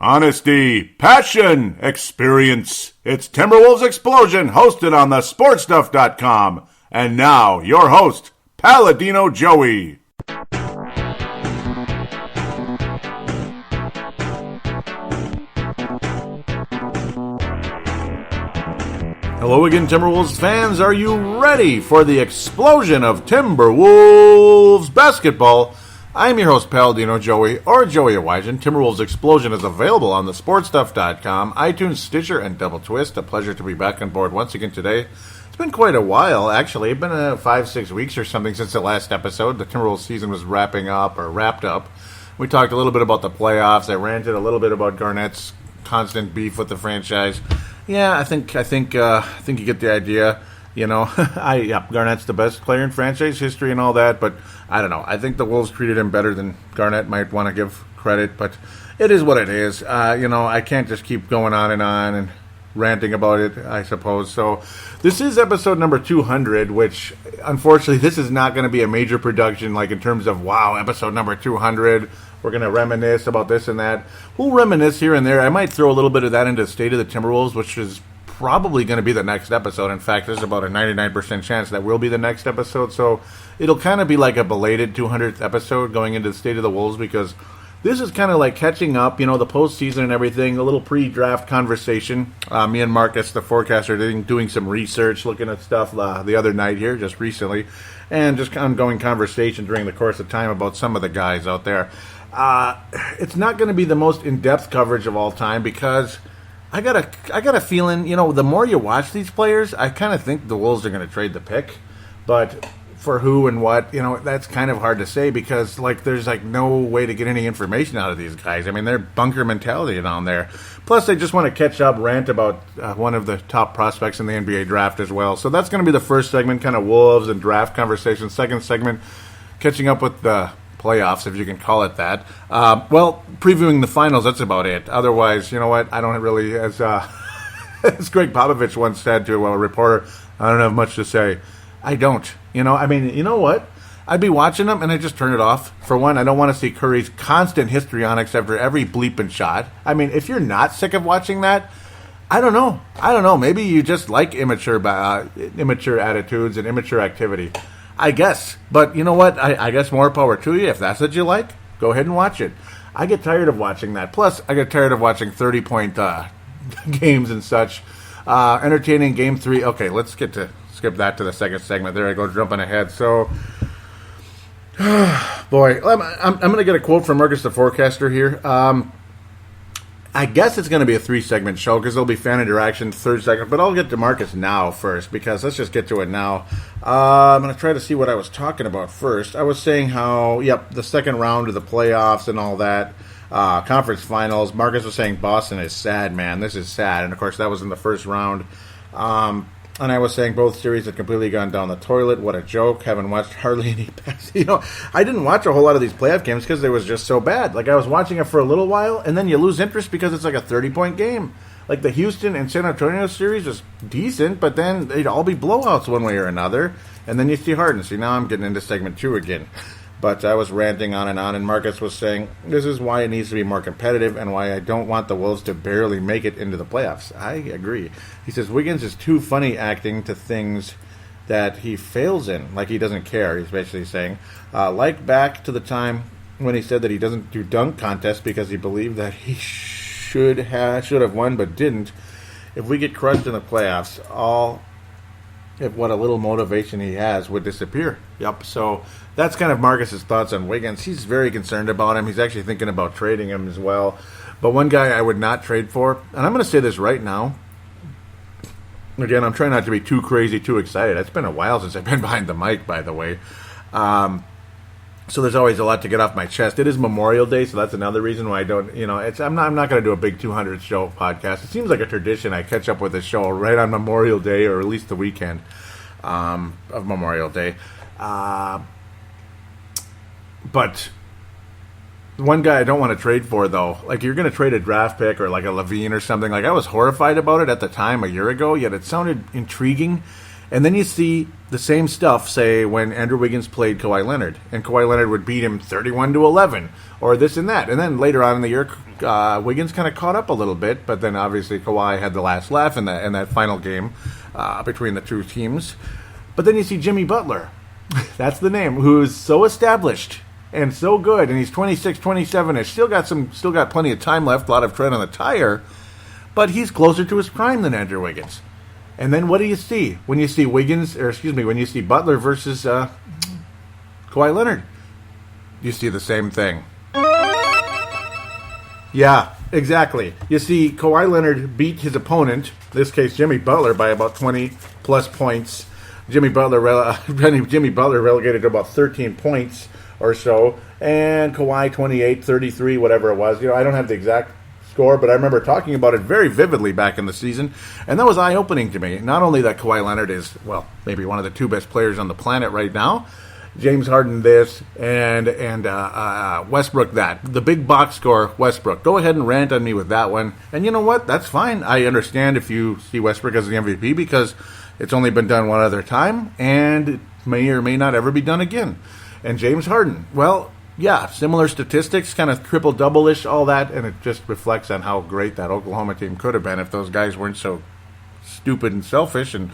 Honesty, passion, experience. It's Timberwolves Explosion, hosted on the sportstuff.com. And now, your host, Paladino Joey. Hello again, Timberwolves fans. Are you ready for the explosion of Timberwolves basketball? I'm your host, Paladino Joey, or Joey Awajan. Timberwolves Explosion is available on the sportstuff.com, iTunes, Stitcher, and Double Twist. A pleasure to be back on board once again today. It's been quite a while, actually. It's been 5-6 weeks or something since the last episode. The Timberwolves season was wrapped up. We talked a little bit about the playoffs. I ranted a little bit about Garnett's constant beef with the franchise. Yeah, I think you get the idea. You know, Garnett's the best player in franchise history and all that, but I don't know. I think the Wolves treated him better than Garnett might want to give credit, but it is what it is. I can't just keep going on and ranting about it, I suppose. So this is episode number 200, which, unfortunately, this is not going to be a major production, like in terms of, wow, episode number 200. We're going to reminisce about this and that. We'll reminisce here and there. I might throw a little bit of that into State of the Timberwolves, which is probably going to be the next episode. In fact, there's about a 99% chance that will be the next episode. So it'll kind of be like a belated 200th episode going into the State of the Wolves, because this is kind of like catching up, the postseason and everything, a little pre-draft conversation. Me and Marcus, the forecaster, doing some research, looking at stuff the other night here, just recently, and just ongoing conversation during the course of time about some of the guys out there. It's not going to be the most in-depth coverage of all time, because I got a feeling, the more you watch these players, I kind of think the Wolves are going to trade the pick. But for who and what, that's kind of hard to say, because, there's, no way to get any information out of these guys. I mean, they're bunker mentality down there. Plus, they just want to catch up, rant about one of the top prospects in the NBA draft as well. So that's going to be the first segment, kind of Wolves and draft conversation. Second segment, catching up with the playoffs, if you can call it that. Previewing the finals, that's about it. Otherwise, you know what, I don't really, as Greg Popovich once said to a reporter, I don't have much to say. I don't. You know what? I'd be watching them and I just turn it off. For one, I don't want to see Curry's constant histrionics after every bleeping shot. I mean, if you're not sick of watching that, I don't know. Maybe you just like immature attitudes and immature activity. I guess. But you know what? I guess more power to you. If that's what you like, go ahead and watch it. I get tired of watching that. Plus, I get tired of watching 30-point games and such. Entertaining Game 3. Okay, let's skip that to the second segment. There I go, jumping ahead. So, boy, I'm going to get a quote from Marcus the Forecaster here. I guess it's going to be a 3-segment show, because there'll be fan interaction, third segment. But I'll get to Marcus now first, because let's just get to it now. I'm going to try to see what I was talking about first. I was saying how, the second round of the playoffs and all that, conference finals. Marcus was saying Boston is sad, man. This is sad. And, of course, that was in the first round. And I was saying both series had completely gone down the toilet. What a joke. Haven't watched hardly any pass. I didn't watch a whole lot of these playoff games because they was just so bad. I was watching it for a little while, and then you lose interest because it's like a 30-point game. Like the Houston and San Antonio series was decent, but then they'd all be blowouts one way or another. And then you see Harden. See, now I'm getting into segment 2 again. But I was ranting on, and Marcus was saying, this is why it needs to be more competitive and why I don't want the Wolves to barely make it into the playoffs. I agree. He says, Wiggins is too funny acting to things that he fails in, like he doesn't care, he's basically saying. Like back to the time when he said that he doesn't do dunk contests because he believed that he should have won but didn't. If we get crushed in the playoffs, what a little motivation he has would disappear. Yep, so that's kind of Marcus's thoughts on Wiggins. He's very concerned about him. He's actually thinking about trading him as well. But one guy I would not trade for, and I'm going to say this right now. Again, I'm trying not to be too crazy, too excited. It's been a while since I've been behind the mic, by the way. So there's always a lot to get off my chest. It is Memorial Day, so that's another reason why I don't, I'm not going to do a big 200 show podcast. It seems like a tradition. I catch up with a show right on Memorial Day, or at least the weekend of Memorial Day. But one guy I don't want to trade for, though, you're going to trade a draft pick or a Levine or something. I was horrified about it at the time a year ago, yet it sounded intriguing. And then you see the same stuff, say, when Andrew Wiggins played Kawhi Leonard, and Kawhi Leonard would beat him 31-11, or this and that. And then later on in the year, Wiggins kind of caught up a little bit, but then obviously Kawhi had the last laugh in that final game between the two teams. But then you see Jimmy Butler, that's the name, who is so established and so good, and he's 26, 27-ish, still got plenty of time left, a lot of tread on the tire, but he's closer to his prime than Andrew Wiggins. And then what do you see when you see when you see Butler versus Kawhi Leonard? You see the same thing. Yeah, exactly. You see Kawhi Leonard beat his opponent, in this case Jimmy Butler, by about 20 plus points. Jimmy Butler relegated to about 13 points or so, and Kawhi 28, 33, whatever it was. I don't have the exact score, but I remember talking about it very vividly back in the season, and that was eye-opening to me. Not only that Kawhi Leonard is, maybe one of the two best players on the planet right now, James Harden this, and Westbrook that. The big box score, Westbrook. Go ahead and rant on me with that one. And you know what? That's fine. I understand if you see Westbrook as the MVP because it's only been done one other time, and it may or may not ever be done again. And James Harden, yeah, similar statistics, kind of triple-double-ish, all that, and it just reflects on how great that Oklahoma team could have been if those guys weren't so stupid and selfish and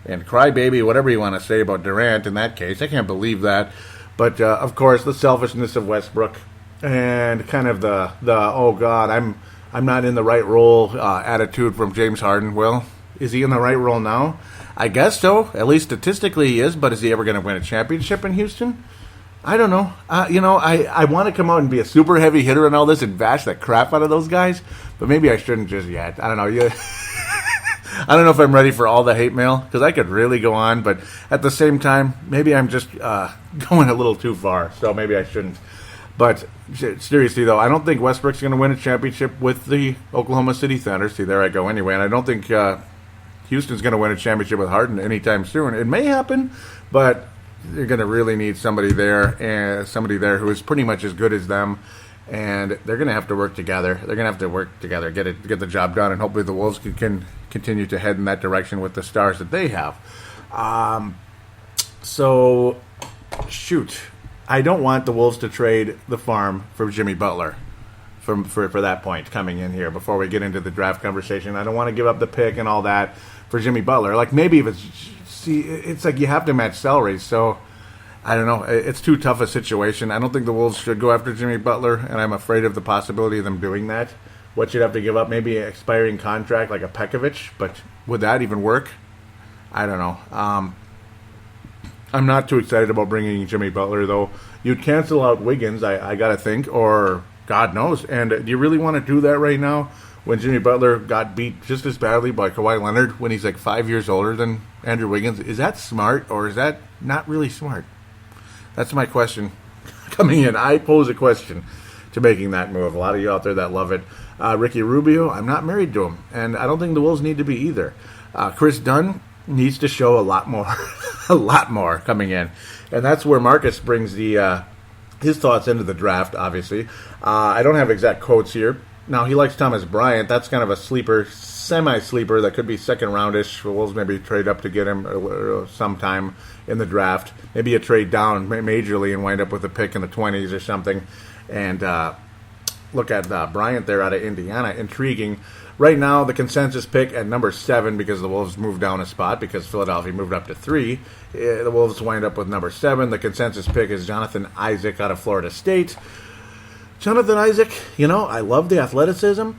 crybaby, whatever you want to say about Durant in that case. I can't believe that. But, of course, the selfishness of Westbrook and kind of the oh, God, I'm not in the right role attitude from James Harden. Well, is he in the right role now? I guess so. At least statistically he is, but is he ever going to win a championship in Houston? I don't know. I want to come out and be a super heavy hitter and all this and bash the crap out of those guys, but maybe I shouldn't just yet. I don't know. I don't know if I'm ready for all the hate mail, because I could really go on, but at the same time, maybe I'm just going a little too far, so maybe I shouldn't. But seriously, though, I don't think Westbrook's going to win a championship with the Oklahoma City Thunder. See, there I go anyway, and I don't think Houston's going to win a championship with Harden anytime soon. It may happen, but you're going to really need somebody there who is pretty much as good as them, and they're going to have to work together. They're going to have to work together, get the job done, and hopefully the Wolves can continue to head in that direction with the stars that they have. I don't want the Wolves to trade the farm for Jimmy Butler for that point coming in here before we get into the draft conversation. I don't want to give up the pick and all that for Jimmy Butler. Like, maybe if it's like you have to match salaries, so I don't know. It's too tough a situation. I don't think the Wolves should go after Jimmy Butler, and I'm afraid of the possibility of them doing that. What you'd have to give up, maybe an expiring contract like a Pekovic, but would that even work? I don't know. I'm not too excited about bringing Jimmy Butler, though. You'd cancel out Wiggins, I got to think, or God knows. And do you really want to do that right now when Jimmy Butler got beat just as badly by Kawhi Leonard when he's like 5 years older than Andrew Wiggins? Is that smart, or is that not really smart? That's my question coming in. I pose a question to making that move. A lot of you out there that love it. Ricky Rubio, I'm not married to him, and I don't think the Wolves need to be either. Chris Dunn needs to show a lot more coming in, and that's where Marcus brings his thoughts into the draft, obviously. I don't have exact quotes here. Now, he likes Thomas Bryant. That's kind of a sleeper, semi-sleeper that could be second roundish. The Wolves maybe trade up to get him sometime in the draft. Maybe a trade down majorly and wind up with a pick in the 20s or something. And look at Bryant there out of Indiana. Intriguing. Right now, the consensus pick at number 7, because the Wolves moved down a spot because Philadelphia moved up to 3. The Wolves wind up with number 7. The consensus pick is Jonathan Isaac out of Florida State. Jonathan Isaac, I love the athleticism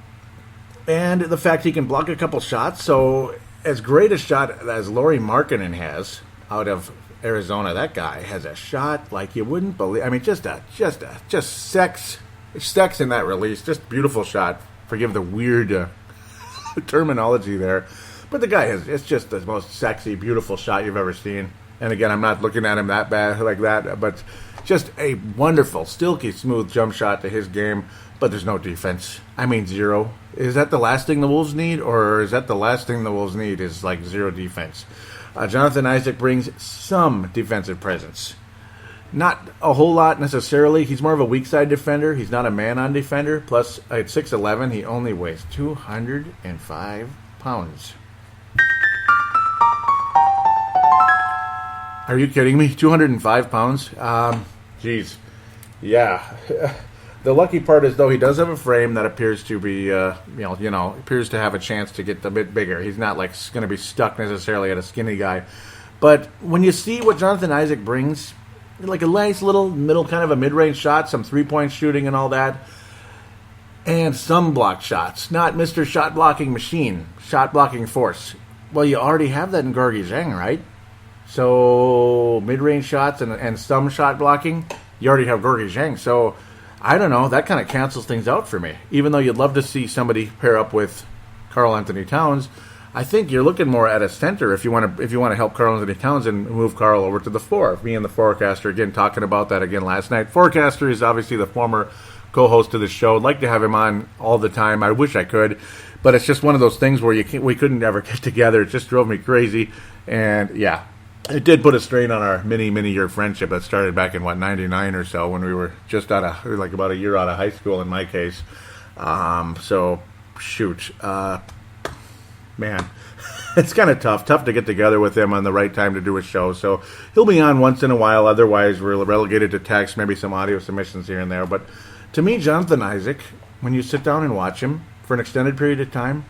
and the fact he can block a couple shots. So as great a shot as Lauri Markkanen has out of Arizona, that guy has a shot like you wouldn't believe. I mean, just sex in that release. Just beautiful shot. Forgive the weird terminology there. But the guy it's just the most sexy, beautiful shot you've ever seen. And again, I'm not looking at him that bad like that, but just a wonderful, silky smooth jump shot to his game, but there's no defense. I mean, zero. Is that the last thing the Wolves need, or is that the last thing the Wolves need is like zero defense? Jonathan Isaac brings some defensive presence. Not a whole lot necessarily. He's more of a weak side defender. He's not a man-on defender. Plus, at 6'11", he only weighs 205 pounds. Are you kidding me? 205 pounds? Geez. Yeah. The lucky part is, though, he does have a frame that appears to be, appears to have a chance to get a bit bigger. He's not, like, going to be stuck necessarily at a skinny guy. But when you see what Jonathan Isaac brings, like a nice little middle, kind of a mid-range shot, some three-point shooting and all that, and some block shots, not Mr. Shot-blocking machine, shot-blocking force. Well, you already have that in Gorgui Dieng, right? So, mid-range shots and some shot blocking, you already have Gorgui Dieng. So, I don't know, that kind of cancels things out for me. Even though you'd love to see somebody pair up with Karl Anthony Towns, I think you're looking more at a center if you want to help Karl Anthony Towns and move Karl over to the four. Me and the forecaster, again, talking about that again last night. Forecaster is obviously the former co-host of the show. I'd like to have him on all the time. I wish I could. But it's just one of those things where we couldn't ever get together. It just drove me crazy. And, yeah, it did put a strain on our many-year friendship that started back in, 99 or so, when we were just about a year out of high school in my case. So, shoot. Man, it's kind of tough to get together with him on the right time to do a show. So, he'll be on once in a while. Otherwise, we're relegated to text, maybe some audio submissions here and there. But to me, Jonathan Isaac, when you sit down and watch him for an extended period of time,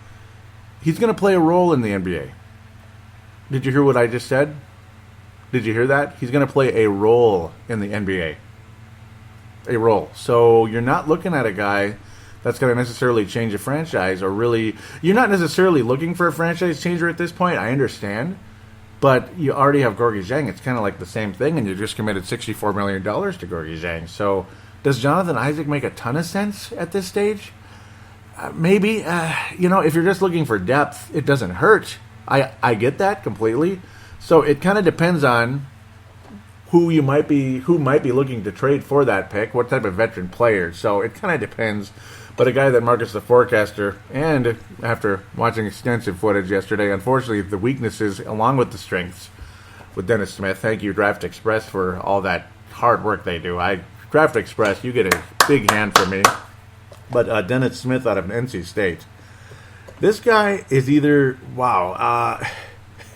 he's going to play a role in the NBA. Did you hear what I just said? Did you hear that? He's going to play a role in the NBA. A role. So you're not looking at a guy that's going to necessarily change a franchise, or really, you're not necessarily looking for a franchise changer at this point, I understand. But you already have Gorgui Dieng. It's kind of like the same thing, and you just committed $64 million to Gorgui Dieng. So does Jonathan Isaac make a ton of sense at this stage? Maybe. If you're just looking for depth, it doesn't hurt. I get that completely. So it kind of depends on who might be looking to trade for that pick, what type of veteran player. So it kind of depends. But a guy that Marcus the Forecaster, and after watching extensive footage yesterday, unfortunately the weaknesses along with the strengths with Dennis Smith. Thank you, Draft Express, for all that hard work they do. Draft Express, you get a big hand from me. But Dennis Smith out of NC State. This guy is either,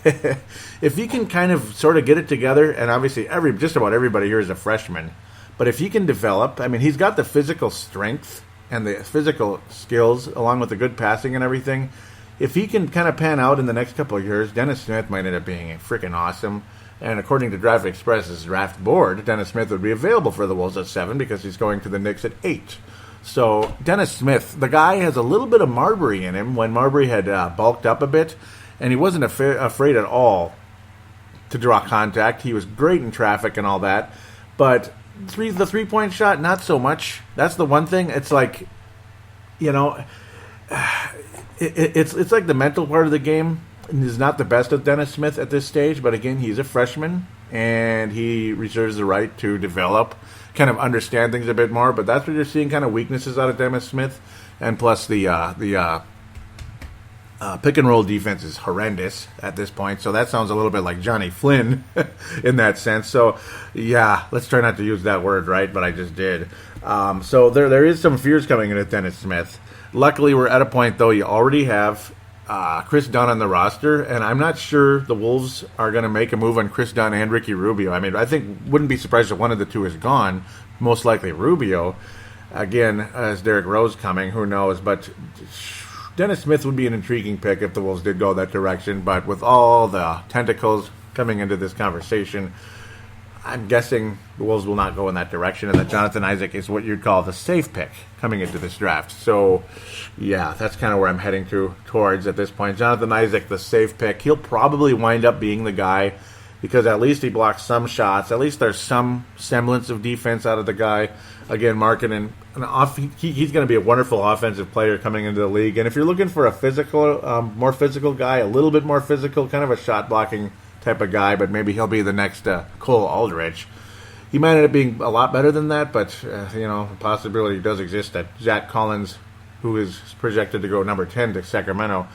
if he can kind of sort of get it together, and obviously just about everybody here is a freshman, but if he can develop, he's got the physical strength and the physical skills along with the good passing and everything. If he can kind of pan out in the next couple of years, Dennis Smith might end up being freaking awesome. And according to Draft Express's draft board, Dennis Smith would be available for the Wolves at 7 because he's going to the Knicks at 8. So Dennis Smith, the guy has a little bit of Marbury in him when Marbury had bulked up a bit, and he wasn't afraid at all to draw contact. He was great in traffic and all that, but the three-point shot, not so much. That's the one thing. It's like, it's like the mental part of the game is not the best of Dennis Smith at this stage, but again, he's a freshman, and he reserves the right to develop, kind of understand things a bit more, but that's what you're seeing, kind of weaknesses out of Dennis Smith, and plus the pick and roll defense is horrendous at this point, so that sounds a little bit like Johnny Flynn in that sense. So yeah, let's try not to use that word, right? But I just did. So there is some fears coming in with Dennis Smith. Luckily, we're at a point though. You already have Chris Dunn on the roster, and I'm not sure the Wolves are going to make a move on Chris Dunn and Ricky Rubio. I think wouldn't be surprised if one of the two is gone. Most likely Rubio. Again, as Derrick Rose coming, who knows? But Dennis Smith would be an intriguing pick if the Wolves did go that direction. But with all the tentacles coming into this conversation, I'm guessing the Wolves will not go in that direction, and that Jonathan Isaac is what you'd call the safe pick coming into this draft. So, yeah, that's kind of where I'm heading towards at this point. Jonathan Isaac, the safe pick. He'll probably wind up being the guy because at least he blocks some shots. At least there's some semblance of defense out of the guy. Again, marketing he's going to be a wonderful offensive player coming into the league. And if you're looking for a physical, more physical guy, a little bit more physical, kind of a shot blocking type of guy, but maybe he'll be the next Cole Aldrich. He might end up being a lot better than that, but the possibility does exist that Zach Collins, who is projected to go number 10 to Sacramento,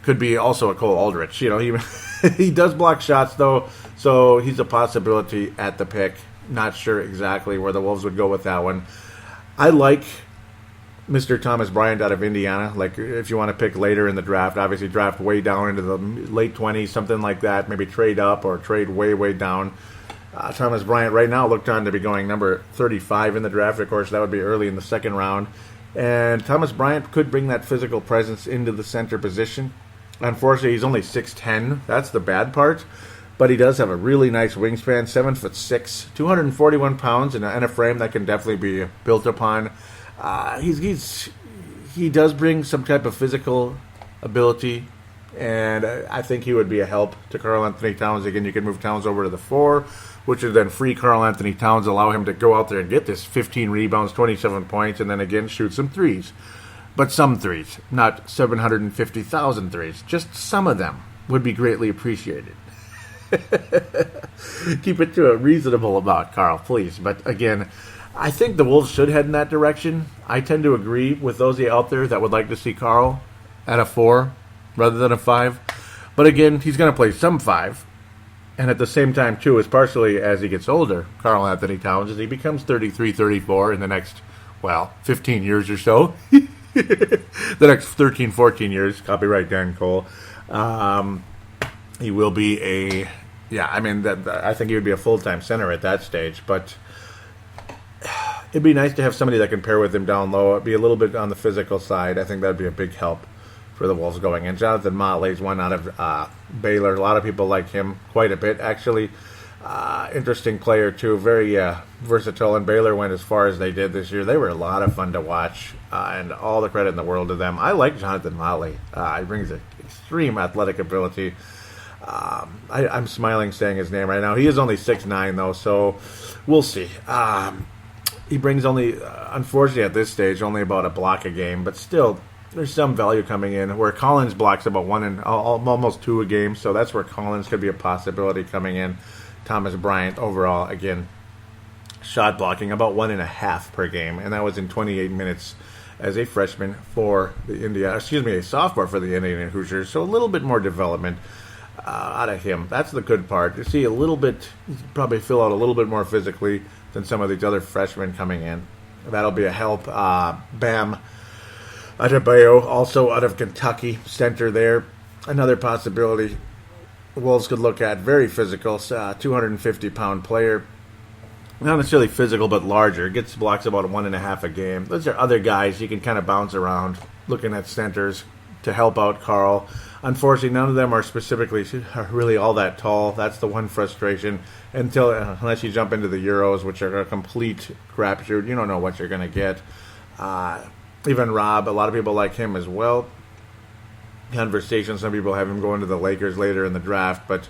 could be also a Cole Aldrich. He does block shots though, so he's a possibility at the pick. Not sure exactly where the Wolves would go with that one. I like Mr. Thomas Bryant out of Indiana. Like, if you want to pick later in the draft, obviously draft way down into the late 20s, something like that. Maybe trade up or trade way, way down. Thomas Bryant right now looked on to be going number 35 in the draft. Of course, that would be early in the second round. And Thomas Bryant could bring that physical presence into the center position. Unfortunately, he's only 6'10". That's the bad part. But he does have a really nice wingspan, 7'6", 241 pounds, and a frame that can definitely be built upon. He does bring some type of physical ability, and I think he would be a help to Karl Anthony Towns. Again, you can move Towns over to the 4, which would then free Karl Anthony Towns, allow him to go out there and get this 15 rebounds, 27 points, and then again shoot some threes. But some threes, not 750,000 threes. Just some of them would be greatly appreciated. Keep it to a reasonable amount, Carl, please. But again, I think the Wolves should head in that direction. I tend to agree with those out there that would like to see Karl at a 4 rather than a 5. But again, he's going to play some 5. And at the same time, too, is partially as he gets older, Karl Anthony Towns, as he becomes 33, 34 in the next, 15 years or so. The next 13, 14 years, copyright Dan Cole. He will be I think he would be a full-time center at that stage. But it'd be nice to have somebody that can pair with him down low. It'd be a little bit on the physical side. I think that'd be a big help for the Wolves going in. Jonathan Motley's one out of Baylor. A lot of people like him quite a bit, actually. Interesting player, too. Very versatile, and Baylor went as far as they did this year. They were a lot of fun to watch, and all the credit in the world to them. I like Jonathan Motley. He brings an extreme athletic ability. I'm smiling saying his name right now. He is only 6'9", though, so we'll see. He brings only, unfortunately at this stage, only about a block a game, but still, there's some value coming in, where Collins blocks about almost 2 a game, so that's where Collins could be a possibility coming in. Thomas Bryant, overall, again, shot blocking about 1.5 per game, and that was in 28 minutes as a freshman for a sophomore for the Indiana Hoosiers, so a little bit more development out of him. That's the good part. You see a little bit, probably fill out a little bit more physically than some of these other freshmen coming in. That'll be a help. Bam Adebayo, also out of Kentucky, center there. Another possibility Wolves could look at. Very physical, 250-pound player. Not necessarily physical, but larger. Gets blocks about 1.5 a game. Those are other guys you can kind of bounce around looking at centers to help out Karl. Unfortunately, none of them are really all that tall. That's the one frustration. Unless you jump into the Euros, which are a complete crapshoot, you don't know what you're going to get. Even Rob, a lot of people like him as well. Conversation, some people have him going to the Lakers later in the draft. But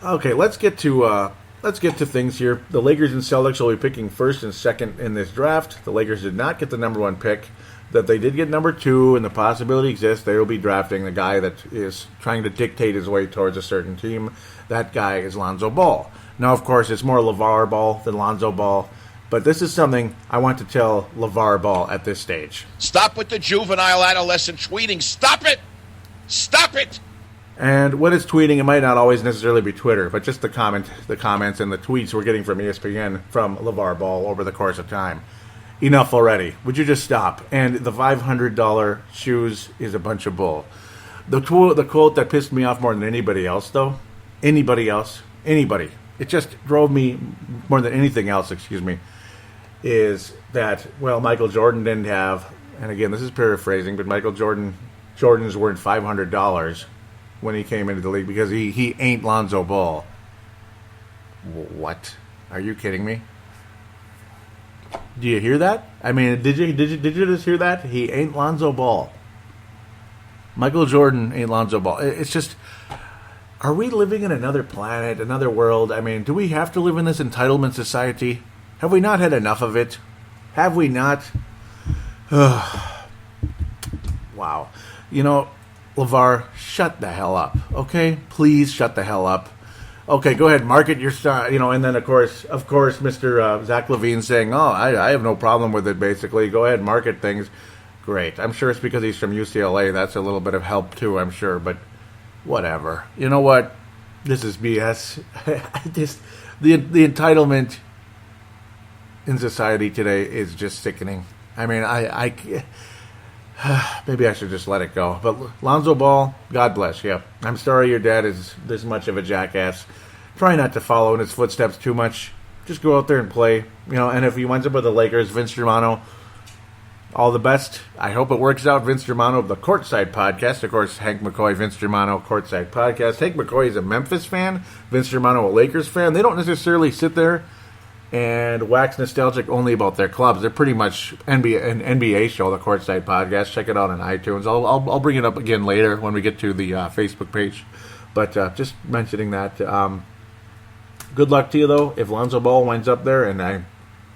okay, let's get to things here. The Lakers and Celtics will be picking first and second in this draft. The Lakers did not get the number 1 pick. That they did get number 2, and the possibility exists they will be drafting the guy that is trying to dictate his way towards a certain team. That guy is Lonzo Ball. Now, of course, it's more LaVarr Ball than Lonzo Ball, but this is something I want to tell LaVarr Ball at this stage. Stop with the juvenile adolescent tweeting. Stop it! Stop it! And when it's tweeting, it might not always necessarily be Twitter, but just the comments and the tweets we're getting from ESPN from LaVarr Ball over the course of time. Enough already. Would you just stop? And the $500 shoes is a bunch of bull. The quote that pissed me off more than anybody else, though, anybody, it just drove me more than anything else, is that, Michael Jordan didn't have, and again, this is paraphrasing, but Michael Jordan's worth $500 when he came into the league because he ain't Lonzo Ball. What? Are you kidding me? Do you hear that? I mean, did you just hear that? He ain't Lonzo Ball. Michael Jordan ain't Lonzo Ball. It's just, are we living in another planet, another world? I mean, do we have to live in this entitlement society? Have we not had enough of it? Have we not? Wow. LaVarr, shut the hell up, okay? Please shut the hell up. Okay, go ahead, market your style, and then, of course, Mr. Zach LaVine saying, I have no problem with it, basically. Go ahead, market things. Great. I'm sure it's because he's from UCLA. That's a little bit of help, too, I'm sure, but whatever. You know what? This is BS. The entitlement in society today is just sickening. I mean, maybe I should just let it go. But Lonzo Ball, God bless you. I'm sorry your dad is this much of a jackass. Try not to follow in his footsteps too much. Just go out there and play. And if he winds up with the Lakers, Vince Germano, all the best. I hope it works out. Vince Germano of the Courtside Podcast. Of course, Hank McCoy, Vince Germano, Courtside Podcast. Hank McCoy is a Memphis fan. Vince Germano, a Lakers fan. They don't necessarily sit there and wax nostalgic only about their clubs. They're pretty much an NBA show, the Courtside Podcast. Check it out on iTunes. I'll bring it up again later when we get to the Facebook page. But just mentioning that. Good luck to you, though, if Lonzo Ball winds up there, and I'm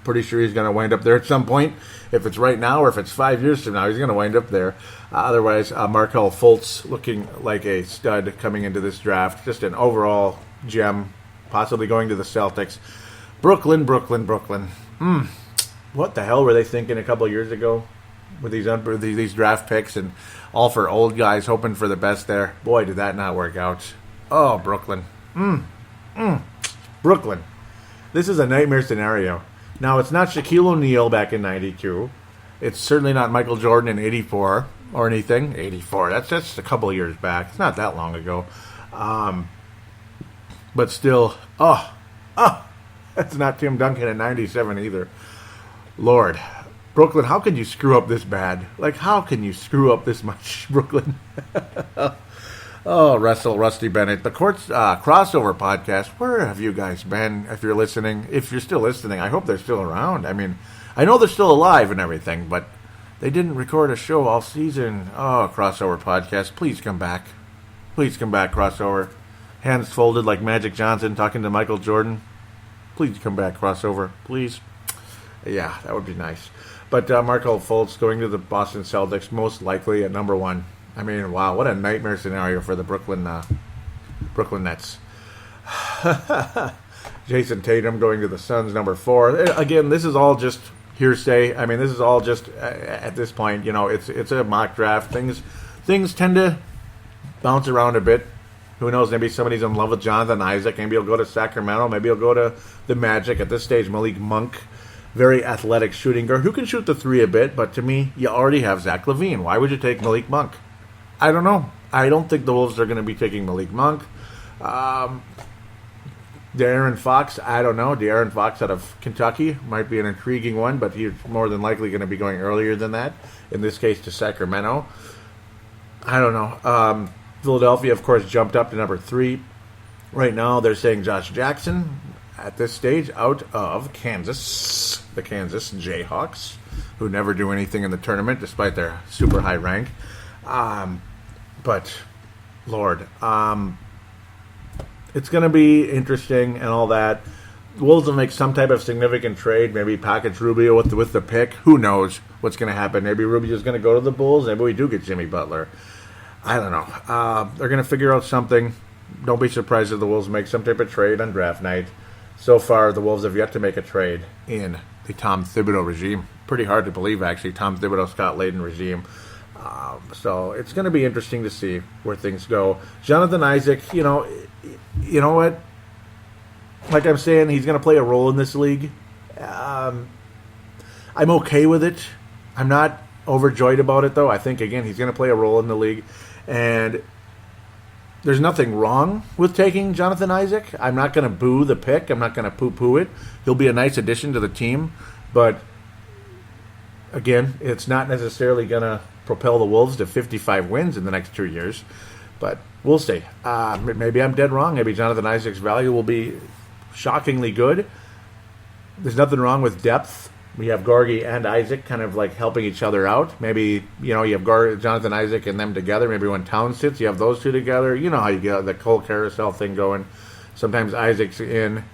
pretty sure he's going to wind up there at some point. If it's right now or if it's 5 years from now, he's going to wind up there. Otherwise, Markelle Fultz looking like a stud coming into this draft. Just an overall gem, possibly going to the Celtics. Brooklyn. What the hell were they thinking a couple of years ago with these draft picks and all for old guys hoping for the best there? Boy, did that not work out. Oh, Brooklyn. Brooklyn. This is a nightmare scenario. Now, it's not Shaquille O'Neal back in 92. It's certainly not Michael Jordan in 84 or anything. 84, that's just a couple of years back. It's not that long ago. But still, that's not Tim Duncan in 97 either. Lord. Brooklyn, how could you screw up this bad? Like, how can you screw up this much, Brooklyn? Oh, Rusty Bennett. The Courts Crossover Podcast, where have you guys been if you're listening? If you're still listening, I hope they're still around. I mean, I know they're still alive and everything, but they didn't record a show all season. Oh, Crossover Podcast, please come back. Please come back, Crossover. Hands folded like Magic Johnson talking to Michael Jordan. Please come back, Crossover. Please. Yeah, that would be nice. But Markelle Fultz going to the Boston Celtics, most likely at number 1. I mean, wow, what a nightmare scenario for the Brooklyn Nets. Jason Tatum going to the Suns, number 4. Again, this is all just hearsay. I mean, this is all just, at this point, it's a mock draft. Things tend to bounce around a bit. Who knows, maybe somebody's in love with Jonathan Isaac. Maybe he'll go to Sacramento. Maybe he'll go to the Magic. At this stage, Malik Monk, very athletic shooting guard who can shoot the 3 a bit, but to me, you already have Zach LaVine. Why would you take Malik Monk? I don't know. I don't think the Wolves are going to be taking Malik Monk. De'Aaron Fox, I don't know. De'Aaron Fox out of Kentucky might be an intriguing one, but he's more than likely going to be going earlier than that, in this case to Sacramento. I don't know. Philadelphia, of course, jumped up to number 3. Right now, they're saying Josh Jackson, at this stage, out of Kansas. The Kansas Jayhawks, who never do anything in the tournament, despite their super high rank. But, Lord, it's going to be interesting and all that. Wolves will make some type of significant trade, maybe package Rubio with the pick. Who knows what's going to happen? Maybe Rubio's going to go to the Bulls. Maybe we do get Jimmy Butler. I don't know. They're going to figure out something. Don't be surprised if the Wolves make some type of trade on draft night. So far, the Wolves have yet to make a trade in the Tom Thibodeau regime. Pretty hard to believe, actually. Tom Thibodeau, Scott Layden regime. So it's going to be interesting to see where things go. Jonathan Isaac, you know what? Like I'm saying, he's going to play a role in this league. I'm okay with it. I'm not overjoyed about it, though. I think, again, he's going to play a role in the league. And there's nothing wrong with taking Jonathan Isaac. I'm not going to boo the pick. I'm not going to poo-poo it. He'll be a nice addition to the team. But, again, it's not necessarily going to propel the Wolves to 55 wins in the next 2 years. But we'll see. Maybe I'm dead wrong. Maybe Jonathan Isaac's value will be shockingly good. There's nothing wrong with depth. We have Gorgie and Isaac kind of like helping each other out. Maybe, you have Jonathan Isaac and them together. Maybe when Towns sits, you have those two together. You know how you get the whole carousel thing going. Sometimes Isaac's in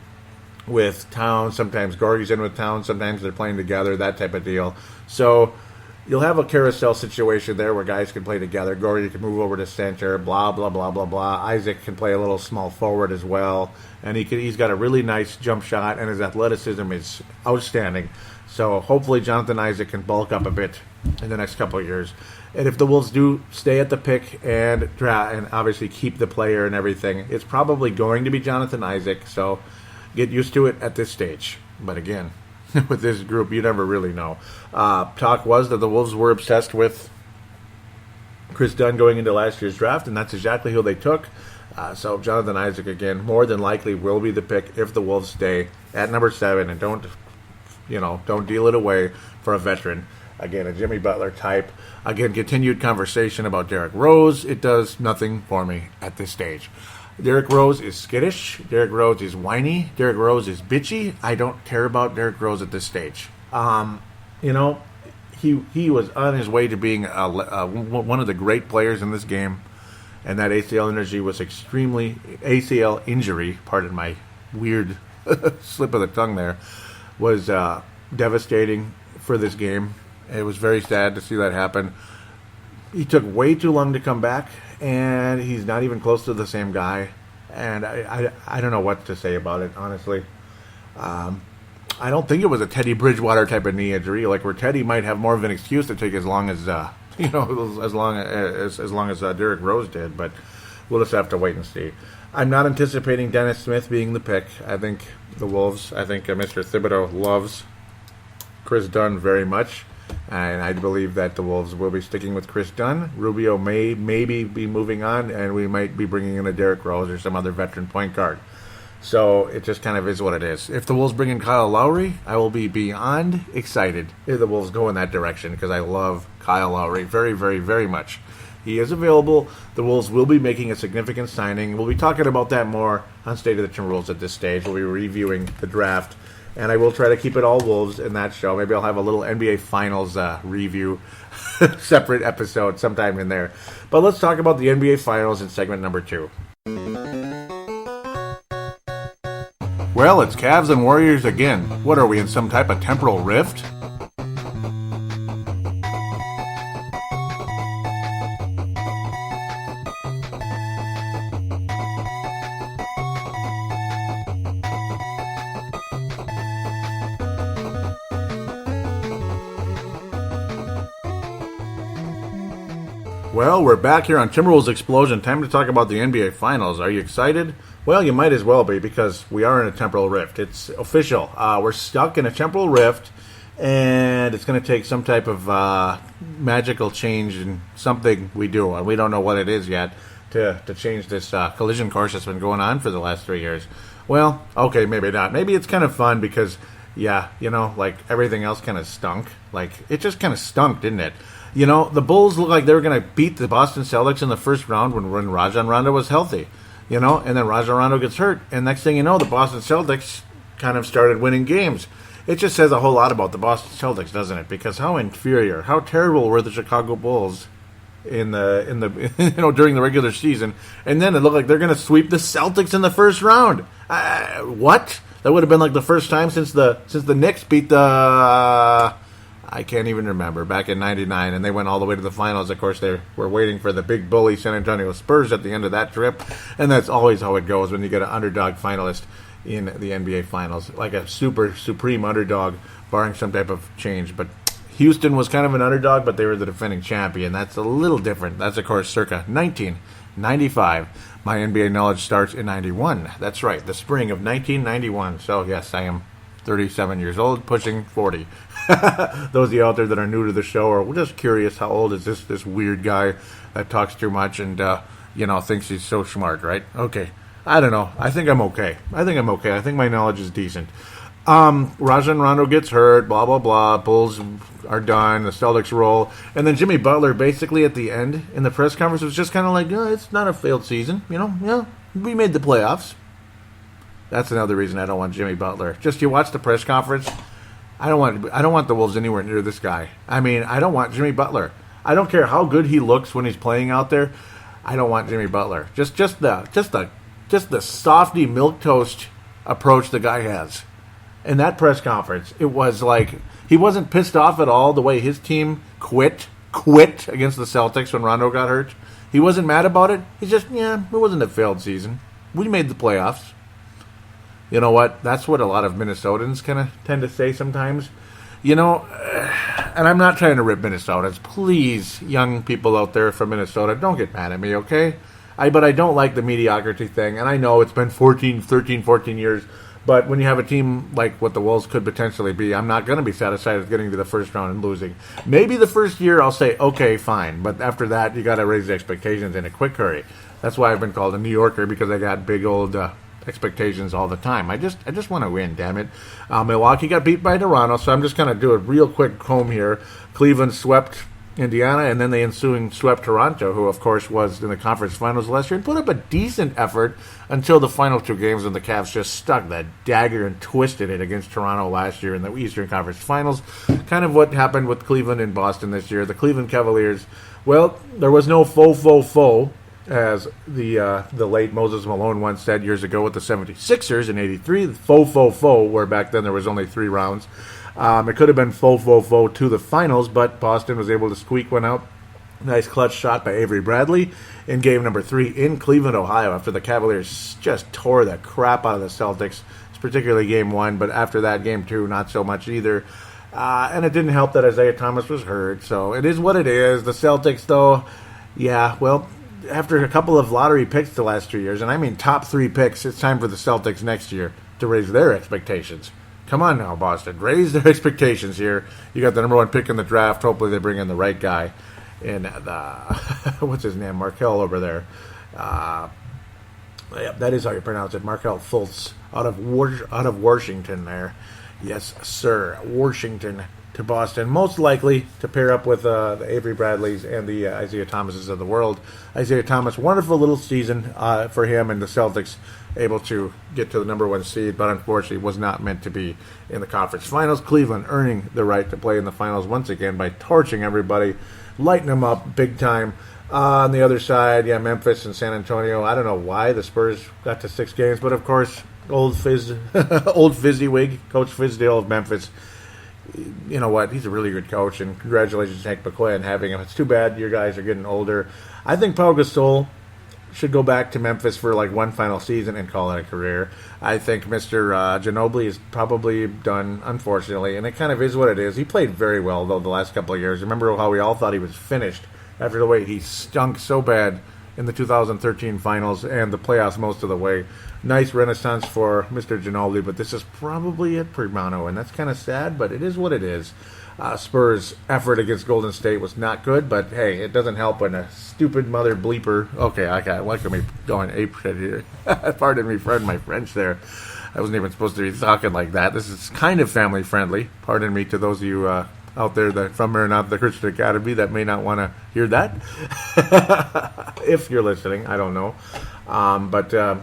with Towns. Sometimes Gorgie's in with Towns. Sometimes they're playing together, that type of deal. So you'll have a carousel situation there where guys can play together. Gorgie can move over to center, blah, blah, blah, blah, blah. Isaac can play a little small forward as well. And he's got a really nice jump shot, and his athleticism is outstanding. So hopefully Jonathan Isaac can bulk up a bit in the next couple of years. And if the Wolves do stay at the pick and obviously keep the player and everything, it's probably going to be Jonathan Isaac. So get used to it at this stage. But again, with this group. You never really know. Talk was that the Wolves were obsessed with Chris Dunn going into last year's draft, and that's exactly who they took. So Jonathan Isaac, again, more than likely will be the pick if the Wolves stay at number 7 and don't deal it away for a veteran. Again, a Jimmy Butler type. Again, continued conversation about Derrick Rose. It does nothing for me at this stage. Derrick Rose is skittish. Derrick Rose is whiny. Derrick Rose is bitchy. I don't care about Derrick Rose at this stage. He was on his way to being one of the great players in this game, and that ACL injury, pardon my weird slip of the tongue there, was devastating for this game. It was very sad to see that happen. He took way too long to come back, and he's not even close to the same guy. And I don't know what to say about it, honestly. I don't think it was a Teddy Bridgewater type of knee injury, like where Teddy might have more of an excuse to take as long as Derrick Rose did. But we'll just have to wait and see. I'm not anticipating Dennis Smith being the pick. I think the Wolves, Mr. Thibodeau loves Chris Dunn very much. And I believe that the Wolves will be sticking with Chris Dunn. Rubio may maybe be moving on, and we might be bringing in a Derrick Rose or some other veteran point guard. So it just kind of is what it is. If the Wolves bring in Kyle Lowry, I will be beyond excited if the Wolves go in that direction, because I love Kyle Lowry very, very, very much. He is available. The Wolves will be making a significant signing. We'll be talking about that more on State of the Timberwolves at this stage. We'll be reviewing the draft. And I will try to keep it all Wolves in that show. Maybe I'll have a little NBA Finals review, separate episode sometime in there. But let's talk about the NBA Finals in segment number 2. Well, it's Cavs and Warriors again. What are we, in some type of temporal rift? Well, we're back here on Timberwolves Explosion. Time to talk about the NBA Finals. Are you excited? Well, you might as well be, because we are in a temporal rift. It's official. We're stuck in a temporal rift, and it's going to take some type of magical change in something we do. And we don't know what it is yet to change this collision course that's been going on for the last 3 years. Well, okay, maybe not. Maybe it's kind of fun because, like everything else kind of stunk. Like, it just kind of stunk, didn't it? The Bulls looked like they were going to beat the Boston Celtics in the first round when Rajon Rondo was healthy, and then Rajon Rondo gets hurt, and next thing you know, the Boston Celtics kind of started winning games. It just says a whole lot about the Boston Celtics, doesn't it? Because how inferior, how terrible were the Chicago Bulls in the during the regular season, and then it looked like they're going to sweep the Celtics in the first round. What? That would have been like the first time since the Knicks beat the. I can't even remember, back in 99, and they went all the way to the finals. Of course, they were waiting for the big bully San Antonio Spurs at the end of that trip, and that's always how it goes when you get an underdog finalist in the NBA Finals, like a supreme underdog, barring some type of change. But Houston was kind of an underdog, but they were the defending champion. That's a little different. That's, of course, circa 1995. My NBA knowledge starts in 91. That's right, the spring of 1991. So, yes, I am 37 years old, pushing 40. Those of you out there that are new to the show are just curious, how old is this weird guy that talks too much and thinks he's so smart, right? Okay, I don't know. I think I'm okay. I think my knowledge is decent. Rajon Rondo gets hurt, blah blah blah. Bulls are done. The Celtics roll, and then Jimmy Butler basically at the end in the press conference was just kind of like, it's not a failed season, we made the playoffs. That's another reason I don't want Jimmy Butler. Just you watch the press conference. I don't want the Wolves anywhere near this guy. I mean, I don't want Jimmy Butler. I don't care how good he looks when he's playing out there. I don't want Jimmy Butler. Just the softy milquetoast approach the guy has. In that press conference, it was like he wasn't pissed off at all the way his team quit against the Celtics when Rondo got hurt. He wasn't mad about it. He's just, it wasn't a failed season. We made the playoffs. You know what? That's what a lot of Minnesotans kind of tend to say sometimes. And I'm not trying to rip Minnesotans. Please, young people out there from Minnesota, don't get mad at me, okay? But I don't like the mediocrity thing, and I know it's been 14 years, But when you have a team like what the Wolves could potentially be, I'm not going to be satisfied with getting to the first round and losing. Maybe the first year I'll say, okay, fine. But after that, you got to raise the expectations in a quick hurry. That's why I've been called a New Yorker, because I got big old expectations all the time. I just want to win, damn it. Milwaukee got beat by Toronto, so I'm just going to do a real quick comb here. Cleveland swept Indiana, and then they ensuing swept Toronto, who, of course, was in the conference finals last year, and put up a decent effort until the final two games when the Cavs just stuck that dagger and twisted it against Toronto last year in the Eastern Conference Finals. Kind of what happened with Cleveland and Boston this year. The Cleveland Cavaliers, well, there was no faux, as the late Moses Malone once said years ago with the 76ers in 83. The faux, where back then there was only 3 rounds. It could have been faux to the finals, but Boston was able to squeak one out. Nice clutch shot by Avery Bradley in game number 3 in Cleveland, Ohio, after the Cavaliers just tore the crap out of the Celtics. It's particularly game 1, but after that, game 2, not so much either. And it didn't help that Isaiah Thomas was hurt, so it is what it is. The Celtics, though, yeah, well, after a couple of lottery picks the last 2 years, and I mean top 3 picks, it's time for the Celtics next year to raise their expectations. Come on now, Boston. Raise their expectations here. You got the number 1 pick in the draft. Hopefully they bring in the right guy. And what's his name? Markelle over there. Yeah, that is how you pronounce it. Markelle Fultz out of Washington there. Yes, sir. Washington to Boston. Most likely to pair up with the Avery Bradleys and the Isaiah Thomases of the world. Isaiah Thomas, wonderful little season for him and the Celtics. Able to get to the number 1 seed, but unfortunately was not meant to be in the conference finals. Cleveland earning the right to play in the finals once again by torching everybody, lighting them up big time. On the other side, yeah, Memphis and San Antonio. I don't know why the Spurs got to 6 games, but of course, old Fizzywig, Coach Fizdale of Memphis. You know what? He's a really good coach, and congratulations to Hank McCoy on having him. It's too bad your guys are getting older. I think Pau Gasol should go back to Memphis for like one final season and call it a career. I think Mr. Ginobili is probably done, unfortunately, and it kind of is what it is. He played very well, though, the last couple of years. Remember how we all thought he was finished after the way he stunk so bad in the 2013 finals and the playoffs most of the way. Nice renaissance for Mr. Ginobili, but this is probably it for Mono, and that's kind of sad, but it is what it is. Spurs' effort against Golden State was not good, but hey, it doesn't help when a stupid mother bleeper. Okay, look at me going ape shit here. Pardon me, my French there. I wasn't even supposed to be talking like that. This is kind of family friendly. Pardon me to those of you out there that from or not the Christian Academy that may not want to hear that. If you're listening, I don't know. But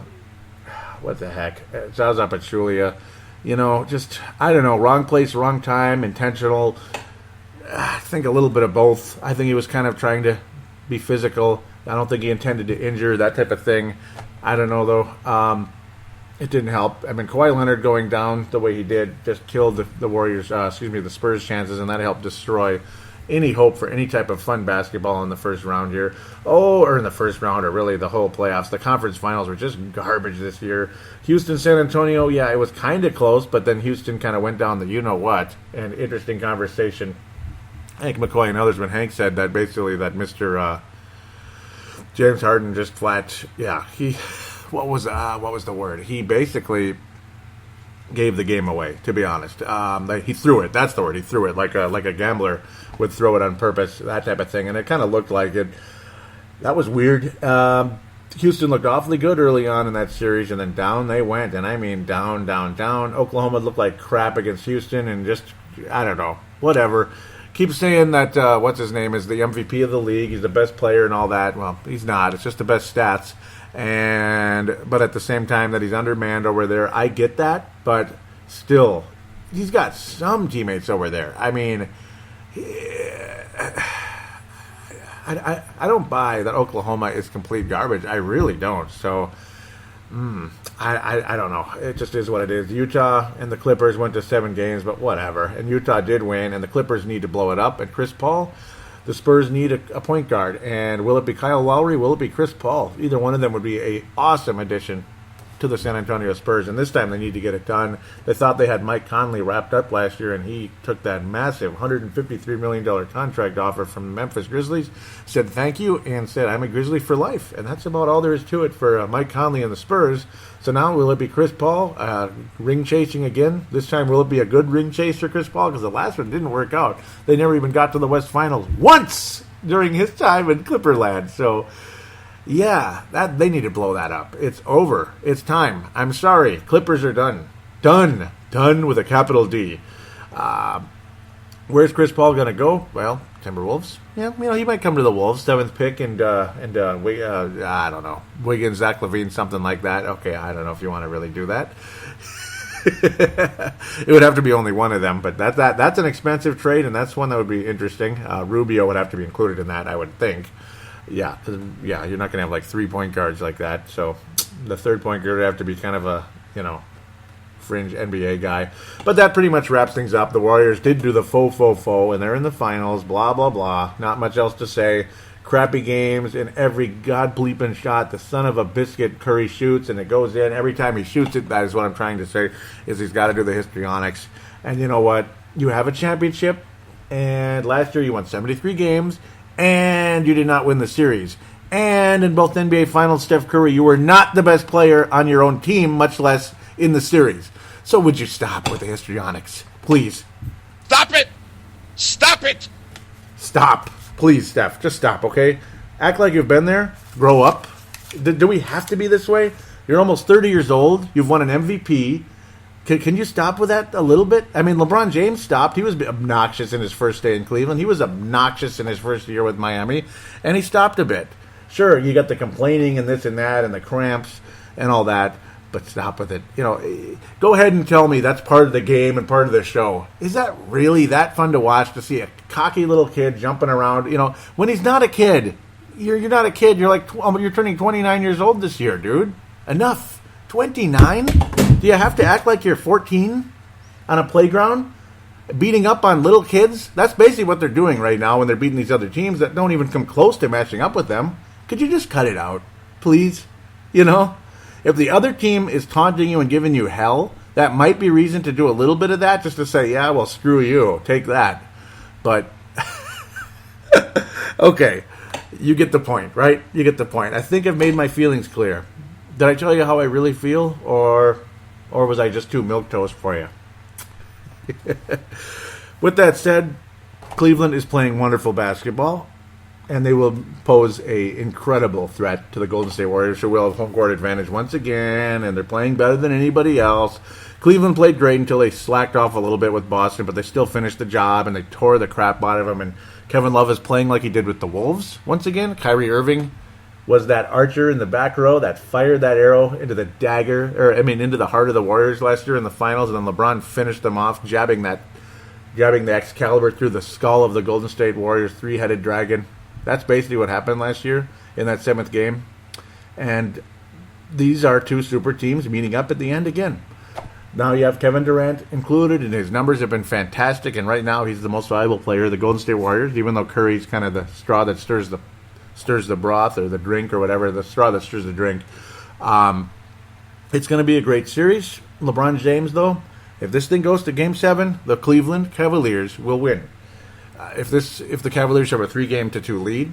what the heck? Zaza Pachulia. You know, just, I don't know, wrong place, wrong time, intentional. I think a little bit of both. I think he was kind of trying to be physical. I don't think he intended to injure, that type of thing. I don't know, though. It didn't help. I mean, Kawhi Leonard going down the way he did just killed the Warriors, the Spurs' chances, and that helped destroy any hope for any type of fun basketball in the first round here. Or in the first round, or really the whole playoffs. The conference finals were just garbage this year. Houston, San Antonio, yeah, it was kind of close, but then Houston kind of went down the you-know-what. And interesting conversation. Hank McCoy and others, when Hank said that basically that Mr. James Harden just flat, yeah, what was the word? He basically gave the game away, to be honest. He threw it. That's the word. He threw it like a gambler would throw it on purpose, that type of thing. And it kind of looked like it. That was weird. Houston looked awfully good early on in that series, and then down they went. And I mean down. Oklahoma looked like crap against Houston, and just, I don't know, whatever. Keep saying that, what's his name, is the MVP of the league. He's the best player and all that. Well, he's not. It's just the best stats. But at the same time that he's undermanned over there, I get that, but still, he's got some teammates over there. I mean, I don't buy that Oklahoma is complete garbage. I really don't. So, I don't know. It just is what it is. Utah and the Clippers went to 7 games, but whatever. And Utah did win, and the Clippers need to blow it up. And Chris Paul, the Spurs need a point guard. And will it be Kyle Lowry? Will it be Chris Paul? Either one of them would be an awesome addition to the San Antonio Spurs, and this time they need to get it done. They thought they had Mike Conley wrapped up last year, and he took that massive $153 million contract offer from the Memphis Grizzlies, said thank you, and said, I'm a Grizzly for life. And that's about all there is to it for Mike Conley and the Spurs. So now will it be Chris Paul ring chasing again? This time will it be a good ring chase for Chris Paul? Because the last one didn't work out. They never even got to the West Finals once during his time in Clipperland. So yeah, that they need to blow that up. It's over. It's time. I'm sorry. Clippers are done. Done with a capital D. Where's Chris Paul going to go? Well, Timberwolves. Yeah, he might come to the Wolves. 7th pick and I don't know. Wiggins, Zach LaVine, something like that. Okay, I don't know if you want to really do that. It would have to be only one of them, but that's an expensive trade, and that's one that would be interesting. Rubio would have to be included in that, I would think. Yeah, you're not going to have like 3 point guards like that. So the third point guard would have to be kind of a, fringe NBA guy. But that pretty much wraps things up. The Warriors did do the faux, and they're in the finals, blah, blah, blah. Not much else to say. Crappy games in every god-bleeping shot. The son of a biscuit Curry shoots, and it goes in. Every time he shoots it, that is what I'm trying to say, is he's got to do the histrionics. And you know what? You have a championship, and last year you won 73 games, and you did not win the series. And in both NBA Finals, Steph Curry, you were not the best player on your own team, much less in the series. So would you stop with the histrionics? Please. Stop it! Stop it! Stop. Please, Steph. Just stop, okay? Act like you've been there. Grow up. Do we have to be this way? You're almost 30 years old. You've won an MVP. Can you stop with that a little bit? I mean, LeBron James stopped. He was obnoxious in his first day in Cleveland. He was obnoxious in his first year with Miami, and he stopped a bit. Sure, you got the complaining and this and that and the cramps and all that, but stop with it. Go ahead and tell me that's part of the game and part of the show. Is that really that fun to watch, to see a cocky little kid jumping around? When he's not a kid, you're not a kid. You're turning 29 years old this year, dude. Enough. 29? Do you have to act like you're 14 on a playground, beating up on little kids? That's basically what they're doing right now when they're beating these other teams that don't even come close to matching up with them. Could you just cut it out, please? If the other team is taunting you and giving you hell, that might be reason to do a little bit of that, just to say, yeah, well, screw you, take that. But, okay, you get the point, right? You get the point. I think I've made my feelings clear. Did I tell you how I really feel, or was I just too milquetoast for you? With that said, Cleveland is playing wonderful basketball, and they will pose a incredible threat to the Golden State Warriors, who will have home court advantage once again, and they're playing better than anybody else. Cleveland played great until they slacked off a little bit with Boston, but they still finished the job, and they tore the crap out of them, and Kevin Love is playing like he did with the Wolves once again. Kyrie Irving was that archer in the back row that fired that arrow into the into the heart of the Warriors last year in the finals, and then LeBron finished them off, jabbing the Excalibur through the skull of the Golden State Warriors three-headed dragon. That's basically what happened last year in that 7th game. And these are two super teams meeting up at the end again. Now you have Kevin Durant included, and his numbers have been fantastic, and right now he's the most valuable player of the Golden State Warriors, even though Curry's kind of the straw that stirs the broth or the drink or whatever, the straw that stirs the drink. It's going to be a great series. LeBron James, though, if this thing goes to Game 7, the Cleveland Cavaliers will win. If the Cavaliers have a 3-2 lead,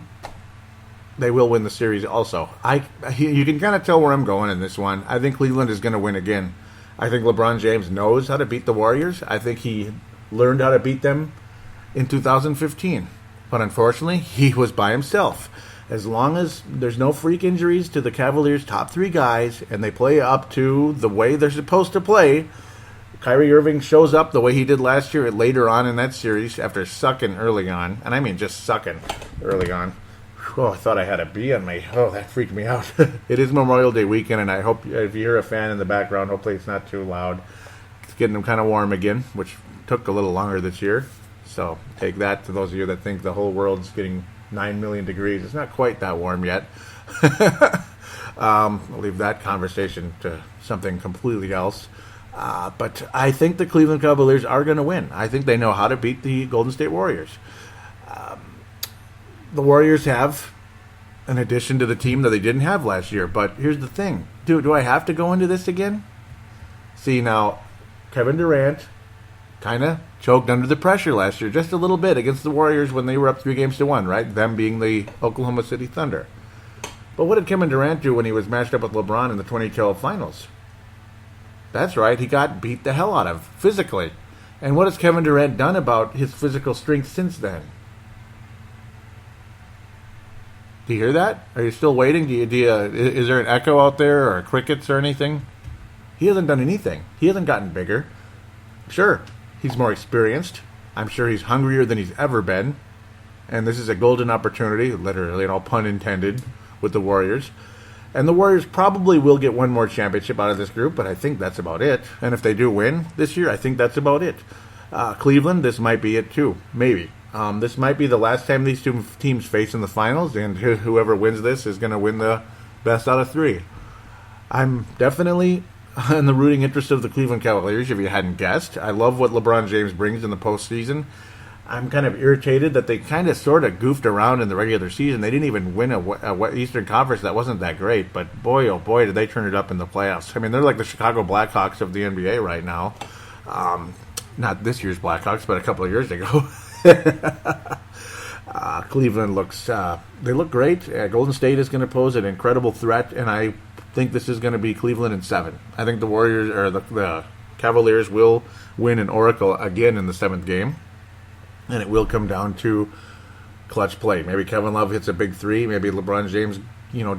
they will win the series also. You can kind of tell where I'm going in this one. I think Cleveland is going to win again. I think LeBron James knows how to beat the Warriors. I think he learned how to beat them in 2015. But unfortunately, he was by himself. As long as there's no freak injuries to the Cavaliers' top 3 guys, and they play up to the way they're supposed to play, Kyrie Irving shows up the way he did last year later on in that series after sucking early on. And I mean just sucking early on. Oh, I thought I had a bee on me. Oh, that freaked me out. It is Memorial Day weekend, and I hope if you hear a fan in the background, hopefully it's not too loud. It's getting them kind of warm again, which took a little longer this year. So take that to those of you that think the whole world's getting 9 million degrees. It's not quite that warm yet. I'll leave that conversation to something completely else. But I think the Cleveland Cavaliers are going to win. I think they know how to beat the Golden State Warriors. The Warriors have an addition to the team that they didn't have last year. But here's the thing. Do I have to go into this again? See, now, Kevin Durant kind of choked under the pressure last year just a little bit against the Warriors when they were up 3-1, right? Them being the Oklahoma City Thunder. But what did Kevin Durant do when he was matched up with LeBron in the 2012 finals? That's right, he got beat the hell out of, physically. And what has Kevin Durant done about his physical strength since then? Do you hear that? Are you still waiting? Is there an echo out there or crickets or anything? He hasn't done anything. He hasn't gotten bigger. Sure, he's more experienced. I'm sure he's hungrier than he's ever been. And this is a golden opportunity, literally, and all pun intended, with the Warriors. And the Warriors probably will get one more championship out of this group, but I think that's about it. And if they do win this year, I think that's about it. Cleveland, this might be it too. Maybe. This might be the last time these two teams face in the finals, and whoever wins this is going to win the best out of three. I'm definitely in the rooting interest of the Cleveland Cavaliers, if you hadn't guessed. I love what LeBron James brings in the postseason. I'm kind of irritated that they kind of sort of goofed around in the regular season. They didn't even win a Eastern Conference that wasn't that great, but boy, oh boy, did they turn it up in the playoffs. I mean, they're like the Chicago Blackhawks of the NBA right now. Not this year's Blackhawks, but a couple of years ago. Cleveland they look great. Golden State is going to pose an incredible threat, and I think this is going to be Cleveland in 7. I think the Warriors or the Cavaliers will win in Oracle again in the 7th game, and it will come down to clutch play. Maybe Kevin Love hits a big 3. Maybe LeBron James,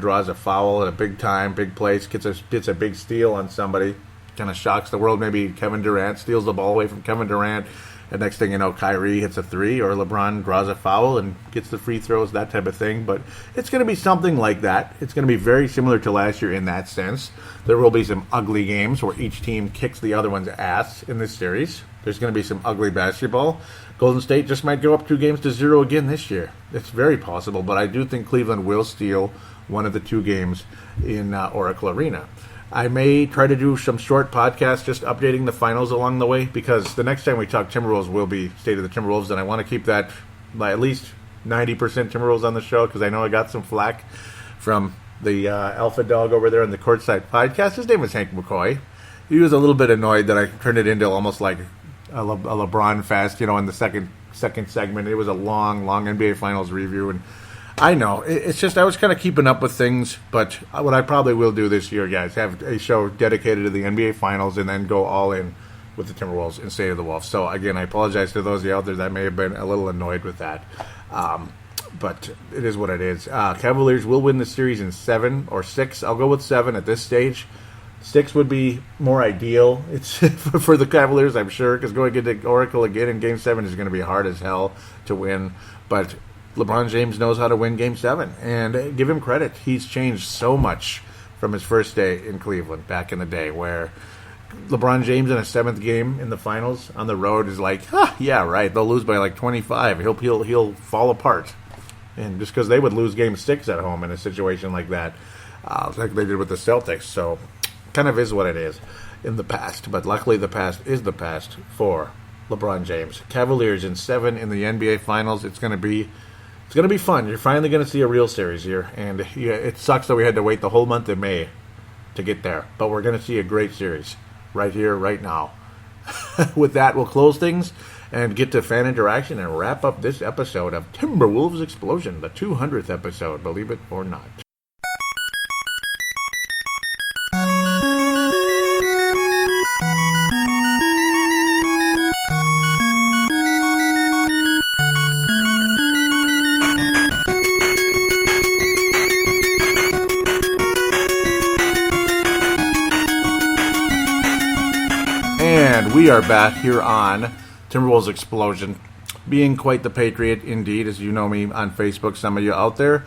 draws a foul at a big time, big place, gets a big steal on somebody, kind of shocks the world. Maybe Kevin Durant steals the ball away from Kevin Durant. And next thing you know, Kyrie hits a 3, or LeBron draws a foul and gets the free throws, that type of thing. But it's going to be something like that. It's going to be very similar to last year in that sense. There will be some ugly games where each team kicks the other one's ass in this series. There's going to be some ugly basketball. Golden State just might go up 2-0 again this year. It's very possible, but I do think Cleveland will steal one of the 2 games in Oracle Arena. I may try to do some short podcasts just updating the finals along the way, because the next time we talk Timberwolves will be State of the Timberwolves, and I want to keep that by at least 90% Timberwolves on the show, because I know I got some flack from the alpha dog over there on the Courtside podcast. His name was Hank McCoy. He was a little bit annoyed that I turned it into almost like a LeBron fest, in the second segment. It was a long NBA Finals review, and I know. It's just I was kind of keeping up with things, but what I probably will do this year, guys, have a show dedicated to the NBA Finals and then go all in with the Timberwolves and State of the Wolves. So, again, I apologize to those of you out there that may have been a little annoyed with that. But it is what it is. Cavaliers will win the series in 7 or 6. I'll go with 7 at this stage. 6 would be more ideal. It's for the Cavaliers, I'm sure, because going into Oracle again in Game 7 is going to be hard as hell to win. But LeBron James knows how to win Game 7, and give him credit. He's changed so much from his first day in Cleveland back in the day, where LeBron James in a 7th game in the finals on the road is like, yeah, right, they'll lose by like 25. He'll fall apart. And just because they would lose Game 6 at home in a situation like that, like they did with the Celtics. So kind of is what it is in the past. But luckily the past is the past for LeBron James. Cavaliers in 7 in the NBA Finals. It's going to be fun. You're finally going to see a real series here. And it sucks that we had to wait the whole month of May to get there. But we're going to see a great series right here, right now. With that, we'll close things and get to fan interaction and wrap up this episode of Timberwolves Explosion, the 200th episode, believe it or not. We are back here on Timberwolves Explosion, being quite the patriot indeed, as you know me on Facebook, some of you out there.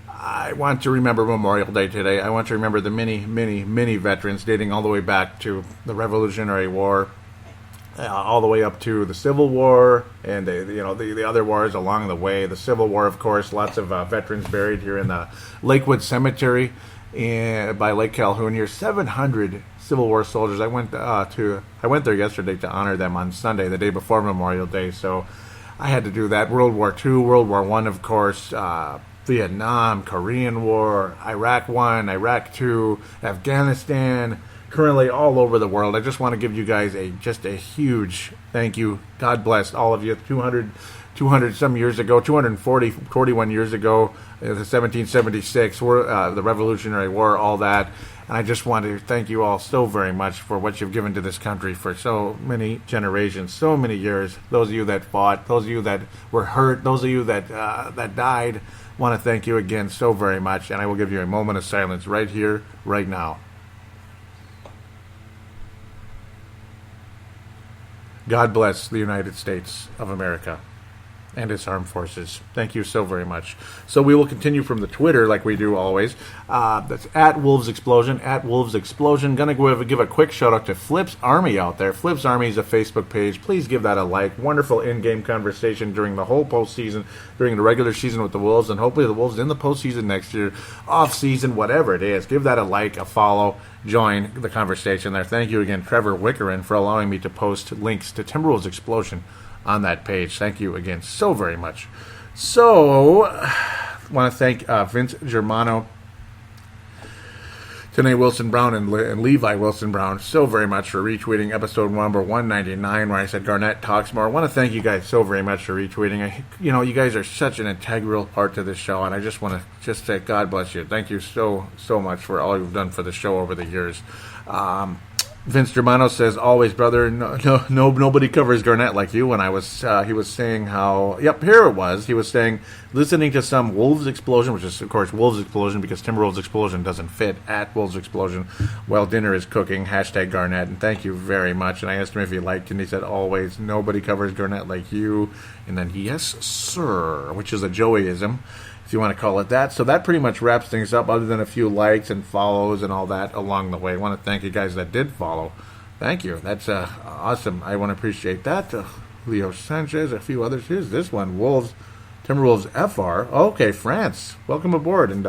I want to remember Memorial Day today. I want to remember the many veterans dating all the way back to the Revolutionary War, all the way up to the Civil War, and the other wars along the way. The Civil War, of course, lots of veterans buried here in the Lakewood Cemetery by Lake Calhoun here. 700 Civil War soldiers. I went there yesterday to honor them on Sunday, the day before Memorial Day. So I had to do that. World War II, World War I, of course. Vietnam, Korean War, Iraq 1, Iraq 2, Afghanistan, currently all over the world. I just want to give you guys just a huge thank you. God bless all of you. 200 some years ago, 41 years ago, the 1776, the Revolutionary War, all that. And I just want to thank you all so very much for what you've given to this country for so many generations, so many years. Those of you that fought, those of you that were hurt, those of you that died, want to thank you again so very much. And I will give you a moment of silence right here, right now. God bless the United States of America and its armed forces. Thank you so very much. So we will continue from the Twitter like we do always. That's at Wolves Explosion, at Wolves Explosion. Going to give a quick shout out to Flip's Army out there. Flip's Army is a Facebook page. Please give that a like. Wonderful in-game conversation during the whole postseason, during the regular season with the Wolves, and hopefully the Wolves in the postseason next year, off-season, whatever it is. Give that a like, a follow. Join the conversation there. Thank you again, Trevor Wickerin, for allowing me to post links to Timberwolves Explosion on that page. Thank you again so very much. So, I want to thank Vince Germano, Tanae Wilson-Brown, and Levi Wilson-Brown so very much for retweeting episode number 199 where I said Garnett talks more. I want to thank you guys so very much for retweeting. You guys are such an integral part to this show, and I just want to say God bless you. Thank you so much for all you've done for the show over the years. Vince Germano says, always, brother, nobody covers Garnett like you. And he was saying how, here it was. He was saying, listening to some Wolves Explosion, which is, of course, Wolves Explosion, because Timberwolves Explosion doesn't fit at Wolves Explosion, while dinner is cooking, #Garnett. And thank you very much. And I asked him if he liked it, and he said, always, nobody covers Garnett like you. And then, yes, sir, which is a Joeyism, if you want to call it that. So that pretty much wraps things up, other than a few likes and follows and all that along the way. I want to thank you guys that did follow. Thank you. That's awesome. I want to appreciate that. Leo Sanchez, a few others. Here's this one, Timberwolves FR. Okay, France. Welcome aboard. And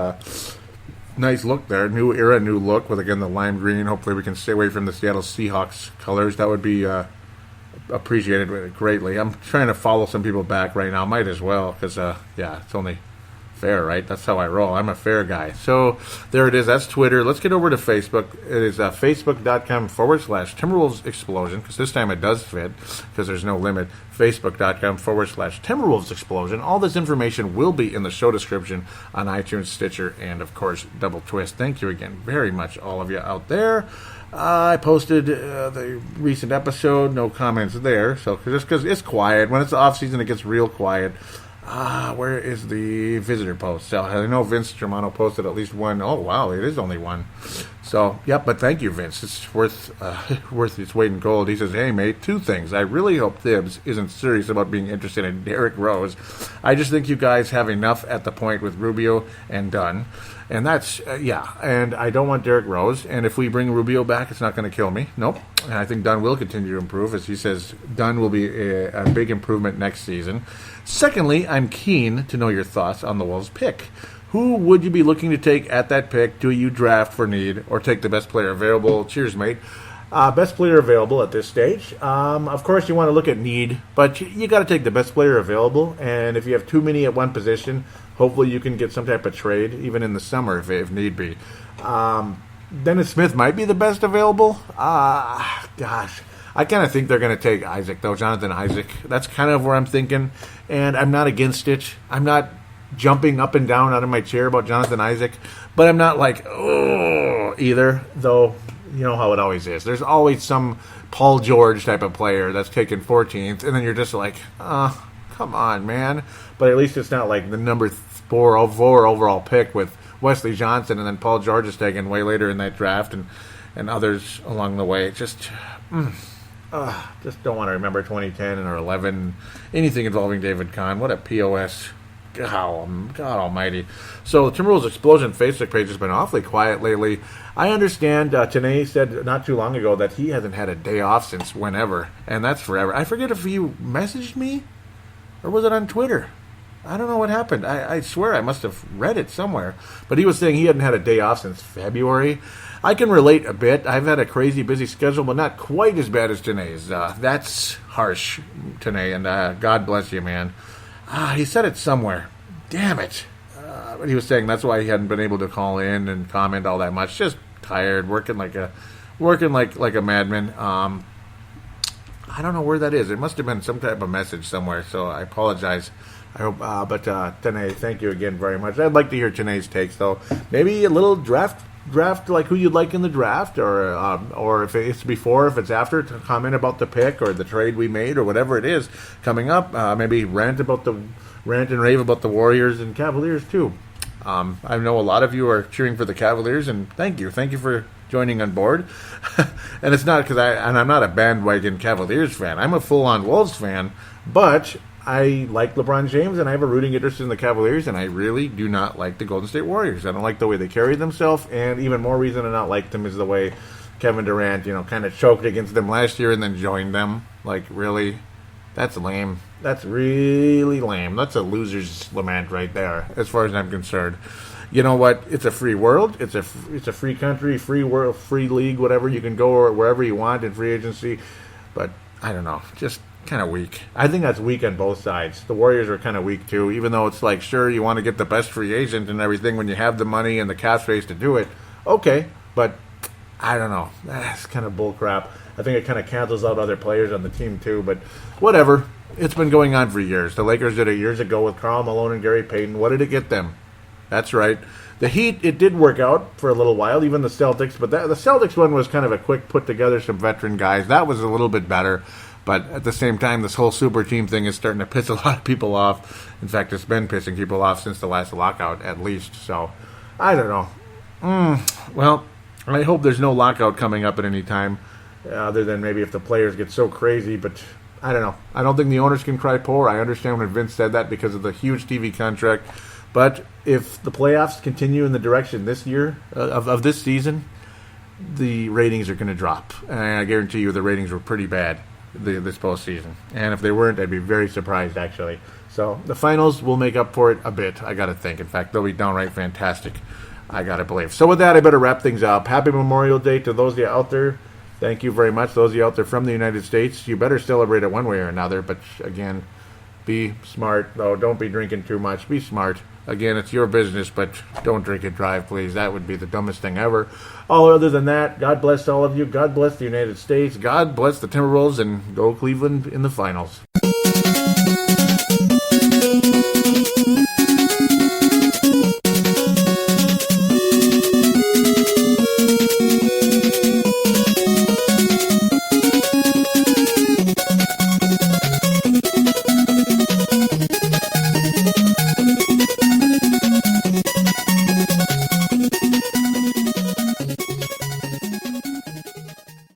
nice look there. New era, new look with, again, the lime green. Hopefully we can stay away from the Seattle Seahawks colors. That would be appreciated greatly. I'm trying to follow some people back right now. Might as well, because, it's only fair, right? That's how I roll. I'm a fair guy. So there it is. That's Twitter. Let's get over to Facebook. It is facebook.com/Timberwolves Explosion, because this time it does fit, because there's no limit. Facebook.com/Timberwolves Explosion. All this information will be in the show description on iTunes, Stitcher, and of course, Double Twist. Thank you again very much, all of you out there. I posted the recent episode. No comments there. So just because it's quiet. When it's the off season, it gets real quiet. Where is the visitor post? So I know Vince Germano posted at least one. Oh, wow, it is only one. So, but thank you, Vince. It's worth its weight in gold. He says, hey, mate, 2 things. I really hope Thibs isn't serious about being interested in Derrick Rose. I just think you guys have enough at the point with Rubio and Dunn. And that's, and I don't want Derrick Rose. And if we bring Rubio back, it's not going to kill me. Nope. And I think Dunn will continue to improve. As he says, Dunn will be a big improvement next season. Secondly, I'm keen to know your thoughts on the Wolves pick. Who would you be looking to take at that pick? Do you draft for need or take the best player available? Cheers, mate. Best player available at this stage. Of course, you want to look at need, but you got to take the best player available. And if you have too many at one position, hopefully you can get some type of trade, even in the summer if need be. Dennis Smith might be the best available. Gosh. I kind of think they're going to take Isaac, though, Jonathan Isaac. That's kind of where I'm thinking, and I'm not against it. I'm not jumping up and down out of my chair about Jonathan Isaac, but I'm not like, oh, either, though you know how it always is. There's always some Paul George type of player that's taken 14th, and then you're just like, come on, man. But at least it's not like the number 4 overall pick with Wesley Johnson, and then Paul George is taken way later in that draft, and others along the way. Just don't want to remember 2010 or 11, anything involving David Kahn. What a POS. God almighty. So the Timberwolves Explosion Facebook page has been awfully quiet lately. I understand Tanae said not too long ago that he hasn't had a day off since whenever, and that's forever. I forget if he messaged me or was it on Twitter. I don't know what happened. I swear I must have read it somewhere. But he was saying he hadn't had a day off since February. I can relate a bit. I've had a crazy busy schedule, but not quite as bad as Tanae's. That's harsh, Tanae, and God bless you, man. He said it somewhere. Damn it. he was saying that's why he hadn't been able to call in and comment all that much. Just tired, working like a madman. I don't know where that is. It must have been some type of message somewhere, so I apologize. I hope, but Tanae, thank you again very much. I'd like to hear Tanae's takes, though. Maybe a little draft, like who you'd like in the draft, or if it's before, if it's after, to comment about the pick or the trade we made or whatever it is coming up. Maybe rant and rave about the Warriors and Cavaliers too. I know a lot of you are cheering for the Cavaliers, and thank you for joining on board. And it's not because I'm not a bandwagon Cavaliers fan. I'm a full-on Wolves fan, but I like LeBron James, and I have a rooting interest in the Cavaliers, and I really do not like the Golden State Warriors. I don't like the way they carry themselves, and even more reason to not like them is the way Kevin Durant, kind of choked against them last year and then joined them. Like, really? That's lame. That's really lame. That's a loser's lament right there, as far as I'm concerned. You know what? It's a free world. It's a free country, free world, free league, whatever. You can go wherever you want in free agency. But, I don't know. Just kind of weak. I think that's weak on both sides. The Warriors are kind of weak, too, even though it's like, sure, you want to get the best free agent and everything when you have the money and the cap space to do it. Okay, but I don't know. That's kind of bullcrap. I think it kind of cancels out other players on the team, too. But whatever. It's been going on for years. The Lakers did it years ago with Karl Malone and Gary Payton. What did it get them? That's right. The Heat, it did work out for a little while, even the Celtics. But the Celtics one was kind of a quick put together, some veteran guys. That was a little bit better. But at the same time, this whole super team thing is starting to piss a lot of people off. In fact, it's been pissing people off since the last lockout, at least. So, I don't know. Well, I hope there's no lockout coming up at any time, other than maybe if the players get so crazy. But I don't know. I don't think the owners can cry poor. I understand when Vince said that because of the huge TV contract. But if the playoffs continue in the direction this year, of this season, the ratings are going to drop. And I guarantee you the ratings were pretty bad this postseason. And if they weren't, I'd be very surprised, actually. So the finals will make up for it a bit, I got to think. In fact, they'll be downright fantastic, I got to believe. So with that, I better wrap things up. Happy Memorial Day to those of you out there. Thank you very much. Those of you out there from the United States, you better celebrate it one way or another. But again, be smart, though. Don't be drinking too much. Be smart. Again, it's your business, but don't drink and drive, please. That would be the dumbest thing ever. All other than that, God bless all of you. God bless the United States. God bless the Timberwolves, and go Cleveland in the finals.